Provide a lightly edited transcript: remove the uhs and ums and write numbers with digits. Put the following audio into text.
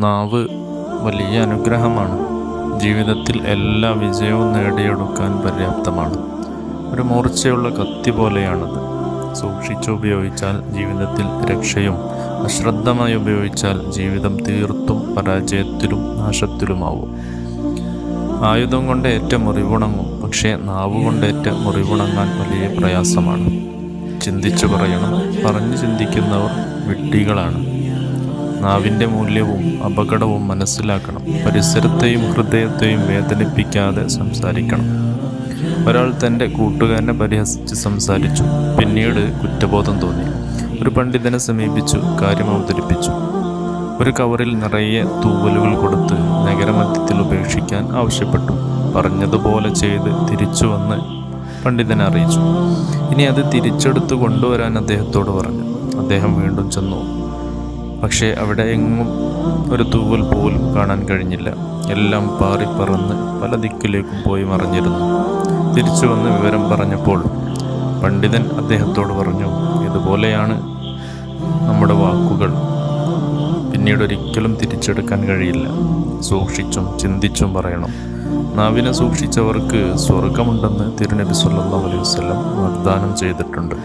നാവ് വലിയ അനുഗ്രഹമാണ്. ജീവിതത്തിൽ എല്ലാ വിജയവും നേടിയെടുക്കാൻ പര്യാപ്തമാണ്. ഒരു മൂർച്ചയുള്ള കത്തി പോലെയാണത്. സൂക്ഷിച്ചുപയോഗിച്ചാൽ ജീവിതത്തിൽ രക്ഷയും, അശ്രദ്ധമായി ഉപയോഗിച്ചാൽ ജീവിതം തീർത്തും പരാജയത്തിലും നാശത്തിലുമാവും. ആയുധം കൊണ്ട് ഏറ്റ മുറിവുണങ്ങും, പക്ഷേ നാവുകൊണ്ടേറ്റ മുറിവുണങ്ങാൻ വലിയ പ്രയാസമാണ്. ചിന്തിച്ചു പറയണം. പറഞ്ഞു ചിന്തിക്കുന്നവർ വിഡ്ഢികളാണ്. നാവിൻ്റെ മൂല്യവും അപകടവും മനസ്സിലാക്കണം. പരിസരത്തെയും ഹൃദയത്തെയും വേദനിപ്പിക്കാതെ സംസാരിക്കണം. ഒരാൾ തൻ്റെ കൂട്ടുകാരനെ പരിഹസിച്ച് സംസാരിച്ചു. പിന്നീട് കുറ്റബോധം തോന്നി. ഒരു പണ്ഡിതനെ സമീപിച്ചു, കാര്യം അവതരിപ്പിച്ചു. ഒരു കവറിൽ നിറയെ തൂവലുകൾ കൊടുത്ത് നഗരമധ്യത്തിൽ ഉപേക്ഷിക്കാൻ ആവശ്യപ്പെട്ടു. പറഞ്ഞതുപോലെ ചെയ്ത് തിരിച്ചു വന്ന് പണ്ഡിതനെ അറിയിച്ചു. ഇനി അത് തിരിച്ചെടുത്ത് കൊണ്ടുവരാൻ അദ്ദേഹത്തോട് പറഞ്ഞു. അദ്ദേഹം വീണ്ടും ചെന്നു. പക്ഷേ അവിടെ എങ്ങും ഒരു തൂവൽ പോലും കാണാൻ കഴിഞ്ഞില്ല. എല്ലാം പാറിപ്പറന്ന് പല ദിക്കിലേക്കും പോയി മറഞ്ഞിരുന്നു. തിരിച്ചു വന്ന് വിവരം പറഞ്ഞപ്പോൾ പണ്ഡിതൻ അദ്ദേഹത്തോട് പറഞ്ഞു, ഇതുപോലെയാണ് നമ്മുടെ വാക്കുകൾ. പിന്നീട് ഒരിക്കലും തിരിച്ചെടുക്കാൻ കഴിയില്ല. സൂക്ഷിച്ചും ചിന്തിച്ചും പറയണം. നാവിനെ സൂക്ഷിച്ചവർക്ക് സ്വർഗമുണ്ടെന്ന് തിരുനബി സല്ലല്ലാഹു അലൈഹി വസല്ലം വാഗ്ദാനം ചെയ്തിട്ടുണ്ട്.